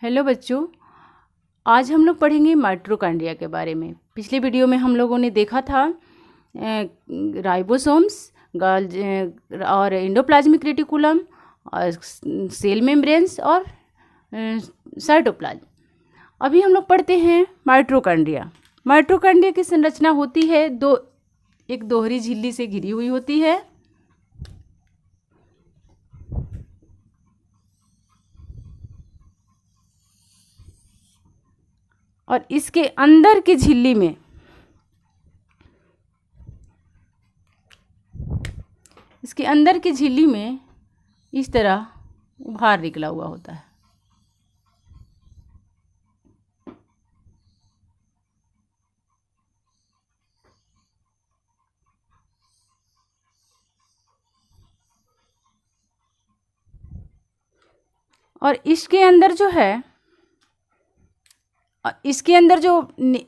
Hello बच्चों, आज हम लोग पढ़ेंगे माइटोकॉन्ड्रिया के बारे में। पिछले वीडियो में हम लोगों ने देखा था राइबोसोम्स और एंडोप्लाज्मिक रेटिकुलम और सेल मेम्ब्रेन्स और साइटोप्लाज्म। अभी हम लोग पढ़ते हैं माइटोकॉन्ड्रिया। माइटोकॉन्ड्रिया की संरचना होती है एक दोहरी झिल्ली से घिरी हुई होती है। और इसके अंदर की झिल्ली में इस तरह उभार निकला हुआ होता है। और इसके अंदर जो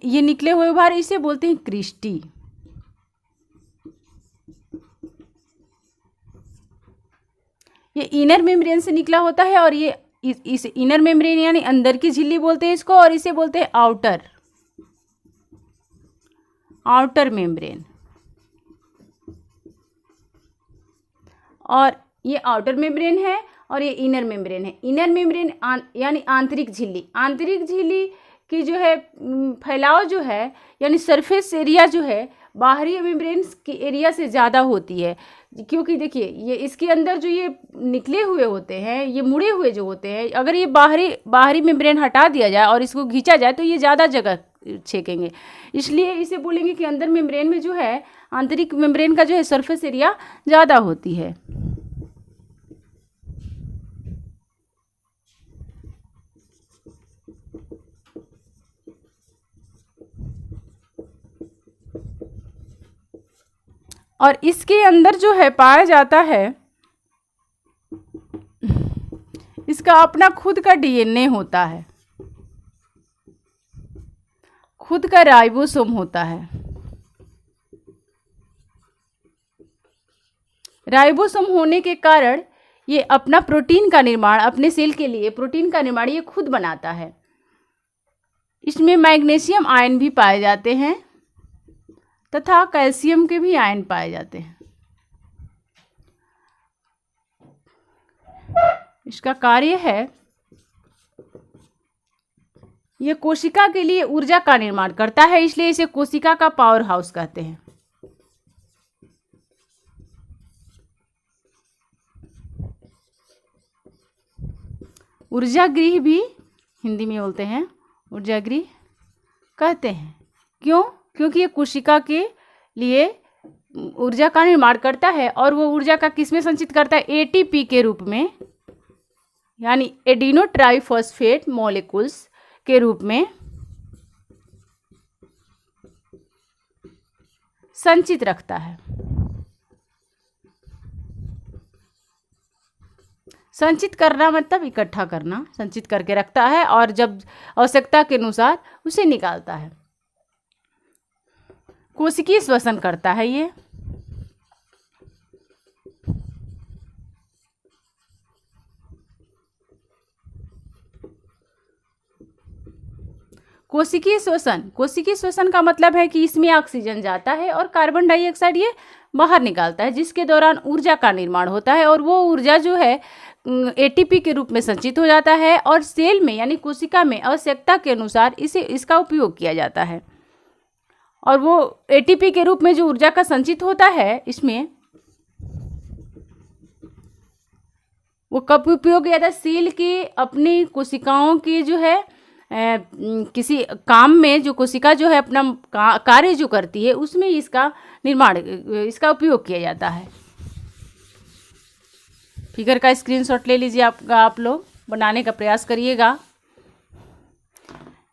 ये निकले हुए उभार, इसे बोलते हैं क्रिस्टी। ये इनर मेम्ब्रेन से निकला होता है और ये इस इनर मेम्ब्रेन यानी अंदर की झिल्ली बोलते हैं इसको, और इसे बोलते हैं आउटर मेम्ब्रेन। और ये आउटर मेम्ब्रेन है और ये इनर मेम्ब्रेन है। इनर मेम्ब्रेन यानी आंतरिक झिल्ली की जो है फैलाव जो है यानी सरफेस एरिया जो है बाहरी मेम्ब्रेन्स की एरिया से ज़्यादा होती है। क्योंकि देखिए ये इसके अंदर जो ये निकले हुए होते हैं, ये मुड़े हुए जो होते हैं, अगर ये बाहरी मेम्ब्रेन हटा दिया जाए और इसको खींचा जाए तो ये ज़्यादा जगह छेकेंगे। इसलिए इसे बोलेंगे कि अंदर मेम्ब्रेन में जो है आंतरिक मेम्ब्रेन का जो है सरफेस एरिया ज़्यादा होती है। और इसके अंदर जो है पाया जाता है, इसका अपना खुद का डीएनए होता है, खुद का राइबोसोम होता है। राइबोसोम होने के कारण ये अपना प्रोटीन का निर्माण, अपने सेल के लिए प्रोटीन का निर्माण ये खुद बनाता है। इसमें मैग्नीशियम आयन भी पाए जाते हैं तथा कैल्शियम के भी आयन पाए जाते हैं। इसका कार्य है, यह कोशिका के लिए ऊर्जा का निर्माण करता है, इसलिए इसे कोशिका का पावर हाउस कहते हैं। ऊर्जा गृह भी हिंदी में बोलते हैं, ऊर्जा गृह कहते हैं। क्यों? क्योंकि ये कोशिका के लिए ऊर्जा का निर्माण करता है और वो ऊर्जा का किस में संचित करता है? एटीपी के रूप में, यानी एडिनो ट्राइफॉस्फेट मॉलिक्यूल्स के रूप में संचित रखता है। संचित करना मतलब इकट्ठा करना, संचित करके रखता है और जब आवश्यकता के अनुसार उसे निकालता है। कोशिकीय श्वसन करता है ये। कोशिकीय श्वसन का मतलब है कि इसमें ऑक्सीजन जाता है और कार्बन डाइऑक्साइड ये बाहर निकालता है, जिसके दौरान ऊर्जा का निर्माण होता है और वो ऊर्जा जो है एटीपी के रूप में संचित हो जाता है और सेल में यानी कोशिका में आवश्यकता के अनुसार इसका उपयोग किया जाता है। और वो एटीपी के रूप में जो ऊर्जा का संचित होता है, इसमें वो कब उपयोग किया जाता है? सेल के अपनी कोशिकाओं की जो है किसी काम में जो कोशिका जो है अपना कार्य जो करती है उसमें इसका उपयोग किया जाता है। फिगर का स्क्रीनशॉट ले लीजिए, आप लोग बनाने का प्रयास करिएगा।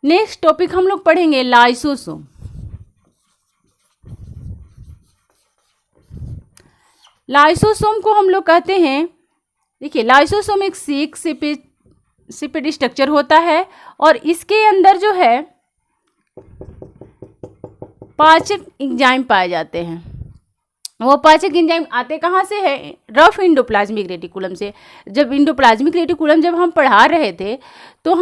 नेक्स्ट टॉपिक हम लोग पढ़ेंगे लाइसोसोम। लाइसोसोम को हम लोग कहते हैं, देखिए लाइसोसोम एक सिपेड स्ट्रक्चर होता है और इसके अंदर जो है पाचक एंजाइम पाए जाते हैं। वो पाचक एंजाइम आते कहाँ से है? रफ इंडोप्लाज्मिक रेटिकुलम से। जब इंडोप्लाज्मिक रेटिकुलम जब हम पढ़ा रहे थे तो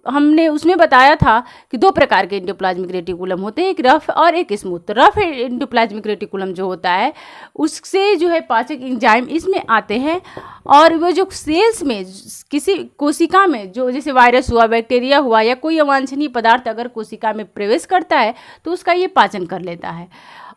हमने उसमें बताया था कि 2 प्रकार के इंडोप्लाज्मिक रेटिकुलम होते हैं, एक रफ और एक स्मूथ। रफ इंडोप्लाज्मिक रेटिकुलम जो होता है उससे जो है पाचक एंजाइम इसमें आते हैं, और वो जो सेल्स में किसी कोशिका में जो जैसे वायरस हुआ, बैक्टीरिया हुआ या कोई अवांछनीय पदार्थ अगर कोशिका में प्रवेश करता है तो उसका ये पाचन कर लेता है।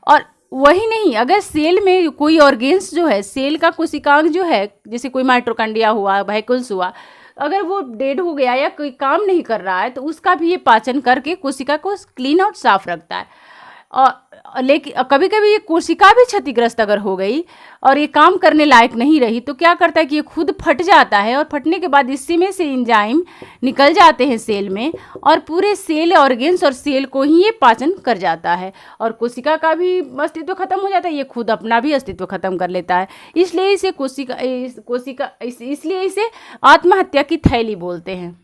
और वही नहीं, अगर सेल में कोई ऑर्गेन्स जो है, सेल का कोशिकांग जो है, जैसे कोई माइटोकॉन्ड्रिया हुआ, वैक्यूल्स हुआ, अगर वो डेड हो गया या कोई काम नहीं कर रहा है तो उसका भी ये पाचन करके कोशिका को क्लीन और साफ रखता है। और लेकिन कभी कभी ये कोशिका भी क्षतिग्रस्त अगर हो गई और ये काम करने लायक नहीं रही तो क्या करता है कि ये खुद फट जाता है, और फटने के बाद इसी में से एंजाइम निकल जाते हैं सेल में, और पूरे सेल ऑर्गेन्स और सेल को ही ये पाचन कर जाता है, और कोशिका का भी अस्तित्व खत्म हो जाता है, ये खुद अपना भी अस्तित्व खत्म कर लेता है। इसलिए इसे आत्महत्या की थैली बोलते हैं।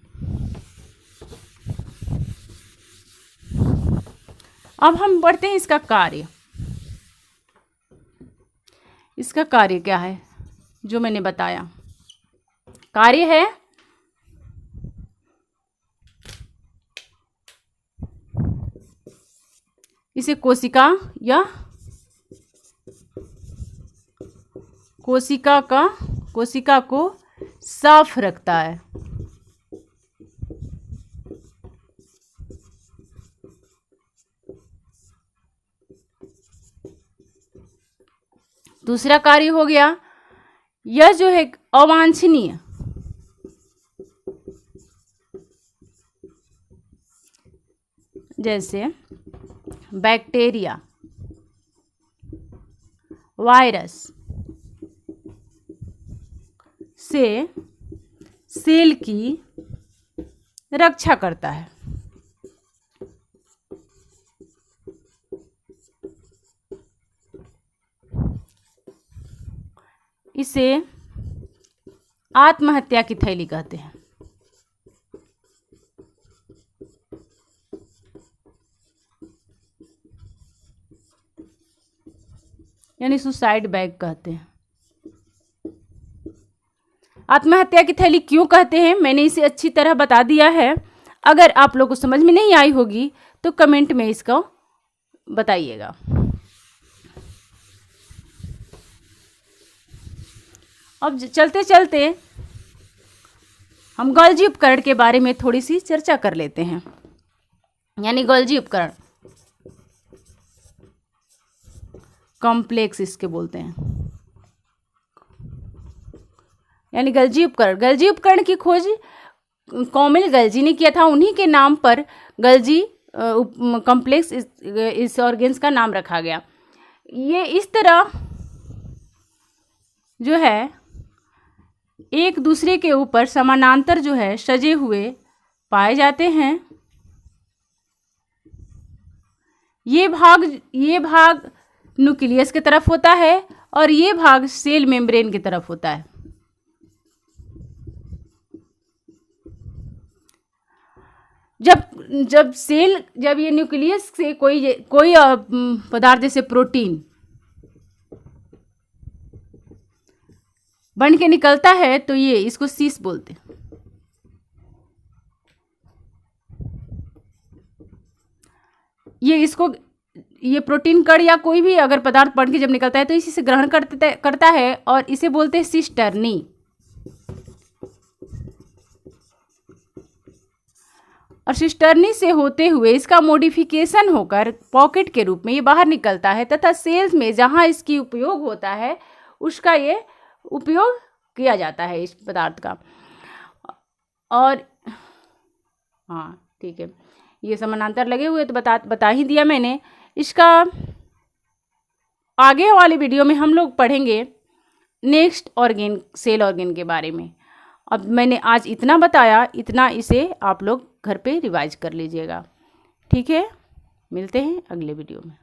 अब हम बढ़ते हैं इसका कार्य। इसका कार्य क्या है जो मैंने बताया? कार्य है इसे कोशिका को साफ रखता है। दूसरा कार्य हो गया, यह जो है अवांछनीय जैसे बैक्टीरिया, वायरस से सेल की रक्षा करता है। इसे आत्महत्या की थैली कहते हैं। यानी सुसाइड बैग कहते हैं। आत्महत्या की थैली क्यों कहते हैं मैंने इसे अच्छी तरह बता दिया है। अगर आप लोगों को समझ में नहीं आई होगी तो कमेंट में इसको बताइएगा। अब चलते चलते हम गोल्जी उपकरण के बारे में थोड़ी सी चर्चा कर लेते हैं। यानी गोल्जी उपकरण, कॉम्प्लेक्स इसके बोलते हैं। यानी गोल्जी उपकरण की खोज कॉमिल गल्जी ने किया था। उन्हीं के नाम पर गोल्जी कॉम्प्लेक्स इस ऑर्गेन्स का नाम रखा गया। ये इस तरह जो है एक दूसरे के ऊपर समानांतर जो है सजे हुए पाए जाते हैं। ये भाग न्यूक्लियस की तरफ होता है और ये भाग सेल मेम्ब्रेन की तरफ होता है। जब ये न्यूक्लियस से कोई पदार्थ जैसे प्रोटीन बन के निकलता है तो ये इसको सीस बोलते हैं। ये प्रोटीन कण या कोई भी अगर पदार्थ बन के जब निकलता है तो इसी से ग्रहण करता है और इसे बोलते हैं सिस्टर्नी। और सिस्टर्नी से होते हुए इसका मॉडिफिकेशन होकर पॉकेट के रूप में ये बाहर निकलता है तथा सेल्स में जहां इसकी उपयोग होता है उसका ये उपयोग किया जाता है इस पदार्थ का। और हाँ ठीक है, ये समानांतर लगे हुए तो बता ही दिया मैंने। इसका आगे वाले वीडियो में हम लोग पढ़ेंगे नेक्स्ट ऑर्गेन, सेल ऑर्गेन के बारे में। अब मैंने आज इतना बताया, इतना इसे आप लोग घर पे रिवाइज कर लीजिएगा। ठीक है, मिलते हैं अगले वीडियो में।